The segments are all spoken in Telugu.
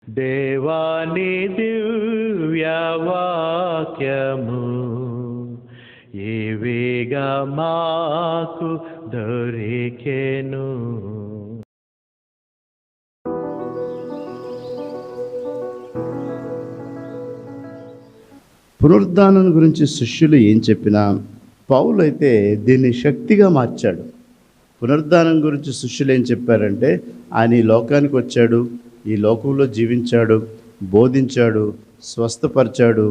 దేవాని దివ్య వాక్యము ఏవేగా మాకు దొరికెను. పునరుద్ధానం గురించి శిష్యులు ఏం చెప్పినా పౌలు అయితే దీన్ని శక్తిగా మార్చాడు. పునరుద్ధానం గురించి శిష్యులు ఏం చెప్పారంటే, ఆయన ఈ లోకానికి వచ్చాడు, ఈ లోకంలో జీవించాడు, బోధించాడు, స్వస్థపరిచాడు,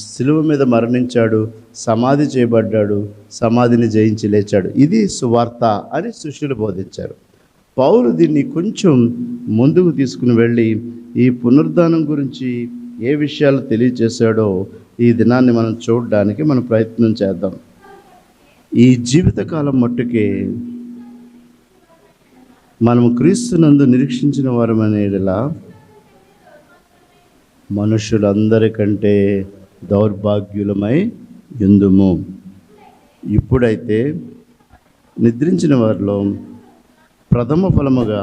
శిలువ మీద మరణించాడు, సమాధి చేయబడ్డాడు, సమాధిని జయించి లేచాడు. ఇది సువార్త అని శిష్యులు బోధించారు. పౌలు దీన్ని కొంచెం ముందుకు తీసుకుని వెళ్ళి ఈ పునరుద్ధానం గురించి ఏ విషయాలు తెలియజేశాడో ఈ దినాన్ని మనం చూడడానికి మనం ప్రయత్నం చేద్దాం. ఈ జీవితకాలం మట్టుకే మనము క్రీస్తునందు నిరీక్షించిన వారమనేలా మనుషులందరికంటే దౌర్భాగ్యులమై యుందుము. ఇప్పుడైతే నిద్రించిన వారిలో ప్రథమ ఫలముగా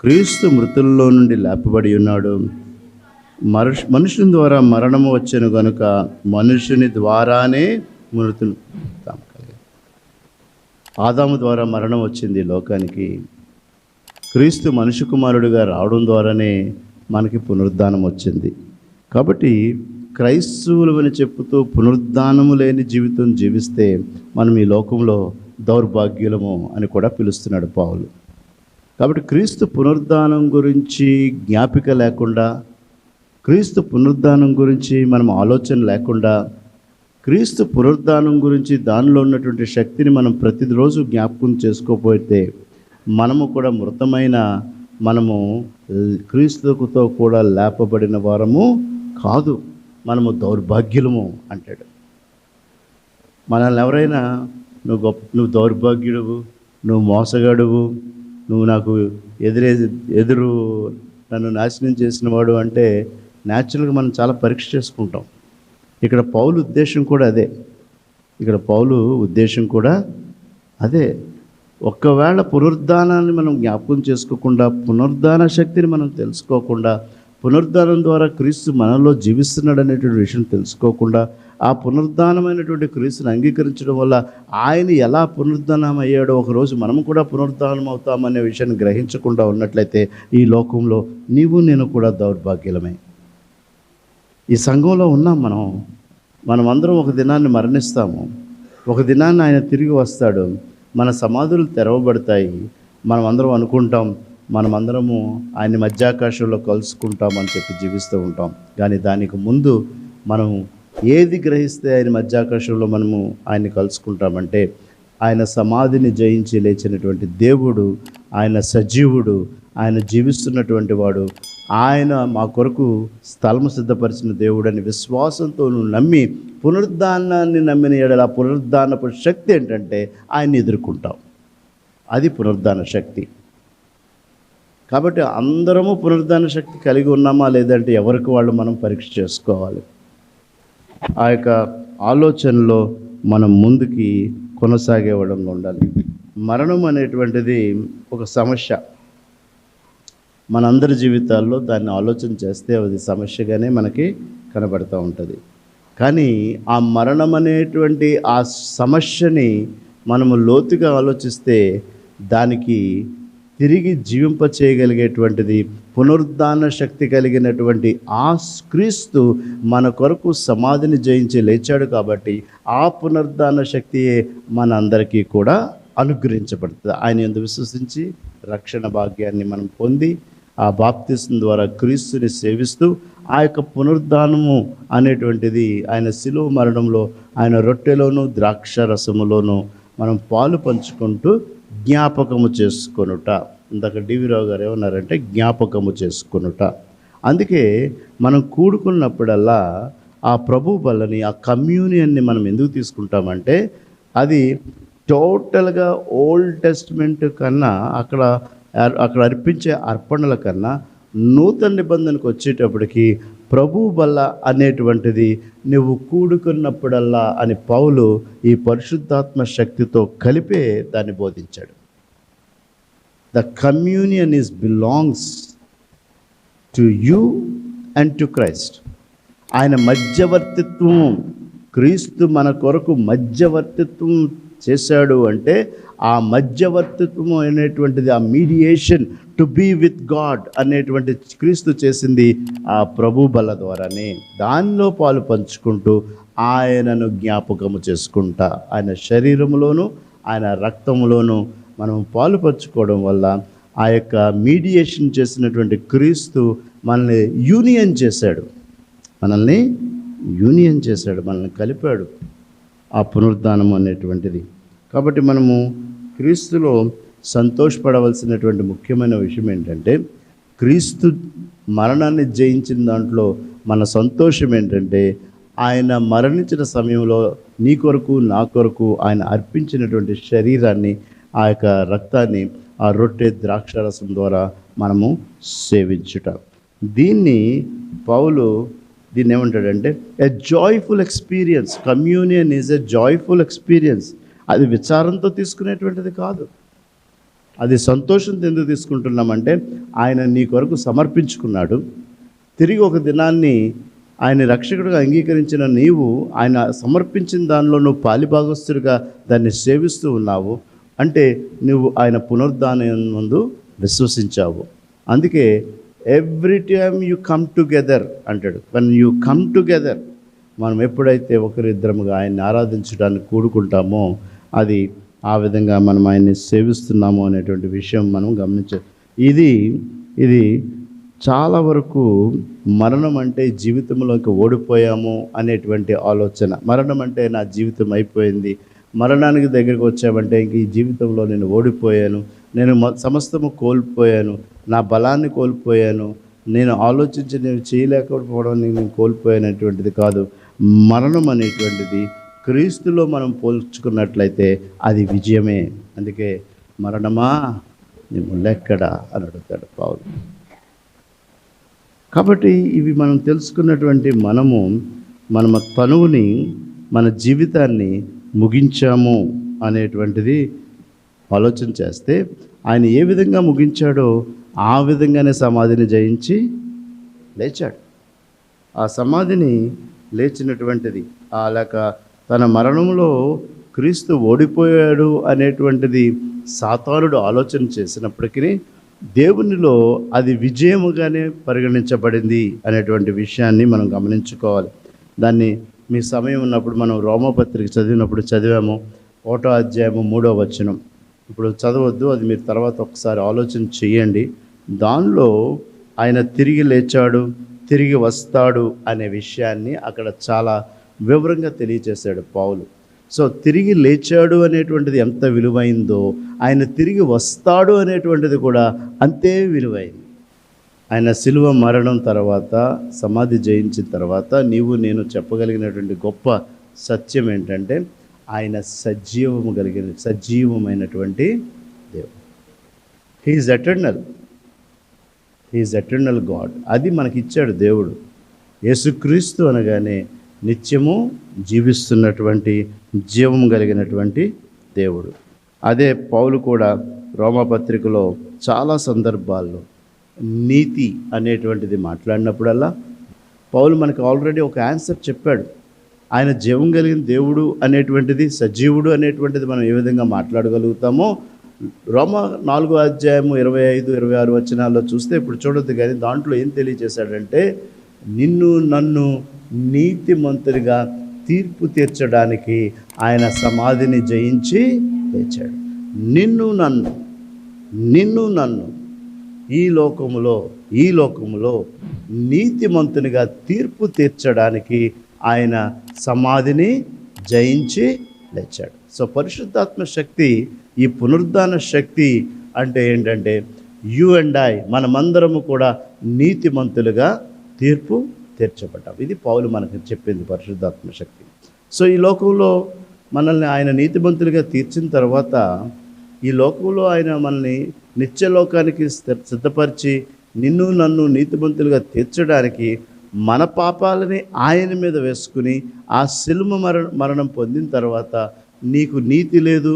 క్రీస్తు మృతుల్లో నుండి లేపబడి ఉన్నాడు. మనుషుని ద్వారా మరణము వచ్చెను గనుక మనుషుని ద్వారానే మృతులు. ఆదాము ద్వారా మరణం వచ్చింది లోకానికి. క్రీస్తు మనుష్య కుమారుడిగా రావడం ద్వారానే మనకి పునరుద్ధానం వచ్చింది. కాబట్టి క్రైస్తవులు అని చెప్పుతూ పునరుద్ధానము లేని జీవితం జీవిస్తే మనం ఈ లోకంలో దౌర్భాగ్యులము అని కూడా పిలుస్తున్నాడు పౌలు. కాబట్టి క్రీస్తు పునరుద్ధానం గురించి జ్ఞాపిక లేకుండా, క్రీస్తు పునరుద్ధానం గురించి మనం ఆలోచన లేకుండా, క్రీస్తు పునరుద్ధానం గురించి దానిలో ఉన్నటువంటి శక్తిని మనం ప్రతిరోజు జ్ఞాపకం చేసుకోకపోతే మనము కూడా మృతమైన మనము క్రీస్తుతో కూడా లేపబడిన వారము కాదు, మనము దౌర్భాగ్యులము అంటాడు. మనల్ని ఎవరైనా నువ్వు దౌర్భాగ్యుడువు, నువ్వు మోసగాడువు, నువ్వు నాకు ఎదురు నన్ను నాశనం చేసిన వాడు అంటే న్యాచురల్గా మనం చాలా పరీక్ష చేసుకుంటాం. ఇక్కడ పౌలు ఉద్దేశం కూడా అదే. ఒక్కవేళ పునరుద్ధానాన్ని మనం జ్ఞాపకం చేసుకోకుండా, పునరుద్ధాన శక్తిని మనం తెలుసుకోకుండా, పునరుద్ధానం ద్వారా క్రీస్తు మనలో జీవిస్తున్నాడు అనేటువంటి విషయం తెలుసుకోకుండా, ఆ పునరుద్ధానమైనటువంటి క్రీస్తుని అంగీకరించడం వల్ల ఆయన ఎలా పునరుద్ధానం అయ్యాడో ఒకరోజు మనం కూడా పునరుద్ధానం అవుతామనే విషయాన్ని గ్రహించకుండా ఉన్నట్లయితే ఈ లోకంలో నీవు నేను కూడా దౌర్భాగ్యులమే. ఈ సంఘంలో ఉన్నాం మనమందరం ఒక దినాన్ని మరణిస్తాము, ఒక దినాన్ని ఆయన తిరిగి వస్తాడు, మన సమాధులు తెరవబడతాయి. మనమందరం అనుకుంటాం మనమందరము ఆయన మధ్యాకాశంలో కలుసుకుంటామని చెప్పి జీవిస్తూ ఉంటాం. కానీ దానికి ముందు మనం ఏది గ్రహిస్తే ఆయన మధ్యాకాశంలో మనము ఆయన్ని కలుసుకుంటామంటే, ఆయన సమాధిని జయించి లేచినటువంటి దేవుడు, ఆయన సజీవుడు, ఆయన జీవిస్తున్నటువంటి వాడు, ఆయన మా కొరకు స్థలము సిద్ధపరిచిన దేవుడని విశ్వాసంతో నువ్వు నమ్మి పునరుద్ధానాన్ని నమ్మిన ఎడల పునరుద్ధానపు శక్తి ఏంటంటే ఆయన్ని ఎదుర్కొంటాం. అది పునరుద్ధాన శక్తి. కాబట్టి అందరము పునరుద్ధాన శక్తి కలిగి ఉన్నామా లేదంటే ఎవరికి వాళ్ళు మనం పరీక్ష చేసుకోవాలి. ఆ యొక్క ఆలోచనలో మనం ముందుకి కొనసాగేవాడంగా ఉండాలి. మరణం అనేటువంటిది ఒక సమస్య. మనందరి జీవితాల్లో దాన్ని ఆలోచన చేస్తే అది సమస్యగానే మనకి కనబడుతూ ఉంటుంది. కానీ ఆ మరణం అనేటువంటి ఆ సమస్యని మనము లోతుగా ఆలోచిస్తే దానికి తిరిగి జీవింప చేయగలిగేటువంటిది పునరుద్ధాన శక్తి కలిగినటువంటి ఆ క్రీస్తు మన కొరకు సమాధిని జయించి లేచాడు. కాబట్టి ఆ పునరుద్ధాన శక్తియే మన అందరికీ కూడా అనుగ్రహించబడుతుంది. ఆయన యందు విశ్వసించి రక్షణ భాగ్యాన్ని మనం పొంది ఆ బాప్తిసం ద్వారా క్రీస్తుని సేవిస్తూ ఆ యొక్క పునరుద్ధానము అనేటువంటిది ఆయన శిలువ మరణంలో, ఆయన రొట్టెలోను ద్రాక్ష రసములోను మనం పాలు పంచుకుంటూ జ్ఞాపకము చేసుకొనుట. ఇందాక డివి రావు గారు ఏమన్నారంటే జ్ఞాపకము చేసుకొనుట. అందుకే మనం కూడుకున్నప్పుడల్లా ఆ ప్రభు బలని, ఆ కమ్యూనియన్ని మనం ఎందుకు తీసుకుంటామంటే అది టోటల్గా ఓల్డ్ టెస్ట్మెంట్ కన్నా అక్కడ అర్పించే అర్పణల కన్నా నూతన నిబంధనకు వచ్చేటప్పటికి ప్రభు బల్ల అనేటువంటిది నువ్వు కూడుకున్నప్పుడల్లా అని పౌలు ఈ పరిశుద్ధాత్మ శక్తితో కలిపే దాన్ని బోధించాడు. The communion belongs to you and to Christ. ఆయన మధ్యవర్తిత్వం, క్రీస్తు మన కొరకు మధ్యవర్తిత్వం చేశాడు అంటే ఆ మధ్యవర్తిత్వం అనేటువంటిది, ఆ mediation to be with God అనేటువంటి క్రీస్తు చేసింది ఆ ప్రభు బల ద్వారానే. దానిలో పాలు పంచుకుంటూ ఆయనను జ్ఞాపకము చేసుకుంటా, ఆయన శరీరంలోనూ ఆయన రక్తంలోనూ మనం పాలు పంచుకోవడం వల్ల ఆ యొక్క మీడియేషన్ చేసినటువంటి క్రీస్తు మనల్ని యూనియన్ చేశాడు, మనల్ని కలిపాడు ఆ పునరుద్ధానం అనేటువంటిది. కాబట్టి మనము క్రీస్తులో సంతోషపడవలసినటువంటి ముఖ్యమైన విషయం ఏంటంటే, క్రీస్తు మరణాన్ని జయించిన దాంట్లో మన సంతోషం ఏంటంటే, ఆయన మరణించిన సమయంలో నీ కొరకు నా కొరకు ఆయన అర్పించినటువంటి శరీరాన్ని, ఆ యొక్క రక్తాన్ని ఆ రొట్టె ద్రాక్షారసం ద్వారా మనము సేవించుట. పౌలు దీన్ని ఏమంటాడంటే ఎ joyful experience. Communion is a joyful experience. అది విచారంతో తీసుకునేటువంటిది కాదు, అది సంతోషంతో ఎందుకు తీసుకుంటున్నామంటే ఆయన నీ కొరకు సమర్పించుకున్నాడు. తిరిగి ఒక దినాన్ని ఆయన రక్షకుడిగా అంగీకరించిన నీవు ఆయన సమర్పించిన దానిలో నువ్వు పాలిభాగస్తుడిగా దాన్ని సేవిస్తూ ఉన్నావు అంటే నువ్వు ఆయన పునరుద్ధానం ముందు విశ్వసించావు. అందుకే every time you come together అంటాడు. వన్ యూ కమ్ టుగెదర్, మనం ఎప్పుడైతే ఒకరిద్దరముగా ఆయన్ని ఆరాధించడానికి కూడుకుంటామో అది ఆ విధంగా మనం ఆయన్ని సేవిస్తున్నాము అనేటువంటి విషయం మనం గమనించాలి. ఇది చాలా వరకు మరణం అంటే జీవితంలోకి ఓడిపోయాము అనేటువంటి ఆలోచన. మరణం అంటే నా జీవితం అయిపోయింది, మరణానికి దగ్గరికి వచ్చామంటే ఇంక ఈ జీవితంలో నేను ఓడిపోయాను, నేను సమస్తము కోల్పోయాను, నా బలాన్ని కోల్పోయాను, నేను ఆలోచించి నేను చేయలేకపోవడం నేను కోల్పోయానటువంటిది కాదు. మరణం అనేటువంటిది క్రీస్తులో మనం పోల్చుకున్నట్లయితే అది విజయమే. అందుకే మరణమా నువ్వు లెక్కడా అని అడుగుతాడు పౌలు. కాబట్టి ఇవి మనం తెలుసుకున్నటువంటి మన తనువుని, మన జీవితాన్ని ముగించాము అనేటువంటిది ఆలోచన చేస్తే ఆయన ఏ విధంగా ముగించాడో ఆ విధంగానే సమాధిని జయించి లేచాడు. ఆ సమాధిని లేచినటువంటిది లేక తన మరణంలో క్రీస్తు ఓడిపోయాడు అనేటువంటిది సాతానుడు ఆలోచన చేసినప్పటికీ దేవునిలో అది విజయముగానే పరిగణించబడింది అనేటువంటి విషయాన్ని మనం గమనించుకోవాలి. దాన్ని మీ సమయం ఉన్నప్పుడు మనం రోమపత్రిక చదివినప్పుడు చదివాము. 1వ అధ్యాయము 3వ వచనం. ఇప్పుడు చదవద్దు, అది మీరు తర్వాత ఒకసారి ఆలోచన చేయండి. దానిలో ఆయన తిరిగి లేచాడు, తిరిగి వస్తాడు అనే విషయాన్ని అక్కడ చాలా వివరంగా తెలియచేశాడు పౌలు. సో తిరిగి లేచాడు అనేటువంటిది ఎంత విలువైందో ఆయన తిరిగి వస్తాడు అనేటువంటిది కూడా అంతే విలువైంది. ఆయన శిలువ మరణం తర్వాత, సమాధి జయించిన తర్వాత నీవు నేను చెప్పగలిగినటువంటి గొప్ప సత్యం ఏంటంటే ఆయన సజీవమైనటువంటి దేవుడు. He is eternal God. అది మనకిచ్చాడు దేవుడు. యేసుక్రీస్తు అనగానే నిత్యము జీవిస్తున్నటువంటి జీవం కలిగినటువంటి దేవుడు. అదే పౌలు కూడా రోమపత్రికలో చాలా సందర్భాల్లో నీతి అనేటువంటిది మాట్లాడినప్పుడల్లా పౌలు మనకు ఆల్రెడీ ఒక ఆన్సర్ చెప్పాడు. ఆయన జీవం కలిగిన దేవుడు అనేటువంటిది, సజీవుడు అనేటువంటిది మనం ఏ విధంగా మాట్లాడగలుగుతామో రోమ 4వ అధ్యాయము 25-26 వచనాల్లో చూస్తే ఇప్పుడు చూడొద్దు, కానీ దాంట్లో ఏం తెలియజేశాడంటే నిన్ను నన్ను నీతిమంతుడిగా తీర్పు తీర్చడానికి ఆయన సమాధిని జయించి లేచాడు. నిన్ను నన్ను ఈ లోకములో నీతిమంతునిగా తీర్పు తీర్చడానికి ఆయన సమాధిని జయించి లేచాడు. సో పరిశుద్ధాత్మ శక్తి, ఈ పునరుద్ధాన శక్తి అంటే ఏంటంటే యు అండ్ ఐ మనమందరము కూడా నీతిమంతులుగా తీర్పు తీర్చబడ్డాం. ఇది పౌలు మనకు చెప్పింది పరిశుద్ధాత్మ శక్తి. సో ఈ లోకంలో మనల్ని ఆయన నీతిమంతులుగా తీర్చిన తర్వాత ఈ లోకంలో ఆయన మనల్ని నిత్యలోకానికి సిద్ధపరిచి నిన్ను నన్ను నీతిమంతులుగా తీర్చడానికి మన పాపాలని ఆయన మీద వేసుకుని ఆ శిలువ మరణం పొందిన తర్వాత నీకు నీతి లేదు,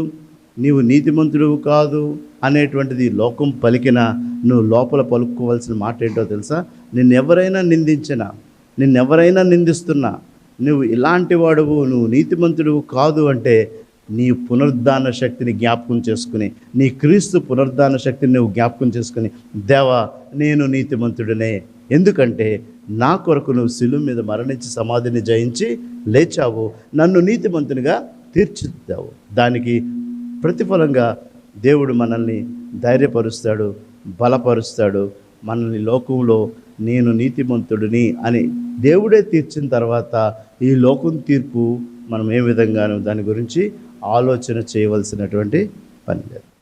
నీవు నీతిమంతుడు కాదు అనేటువంటిది లోకం పలికిన నువ్వు లోపల పలుకోవాల్సిన మాట ఏంటో తెలుసా? నిన్నెవరైనా నిందించినా, నిన్నెవరైనా నిందిస్తున్నా, నువ్వు ఇలాంటి వాడువు, నువ్వు నీతిమంతుడువు కాదు అంటే నీ పునరుద్ధాన శక్తిని జ్ఞాపకం చేసుకుని, నీ క్రీస్తు పునరుద్ధాన శక్తిని నువ్వు జ్ఞాపకం చేసుకుని, దేవా నేను నీతిమంతుడినే, ఎందుకంటే నా కొరకు నువ్వు శిలువ మీద మరణించి సమాధిని జయించి లేచావు, నన్ను నీతిమంతునిగా తీర్చిదిద్దావు. దానికి ప్రతిఫలంగా దేవుడు మనల్ని ధైర్యపరుస్తాడు, బలపరుస్తాడు. మనల్ని లోకంలో నేను నీతిమంతుడిని అని దేవుడే తీర్చిన తర్వాత ఈ లోకం తీర్పు మనం ఏ విధంగానూ దాని గురించి ఆలోచన చేయవలసినటువంటి పని లేదు.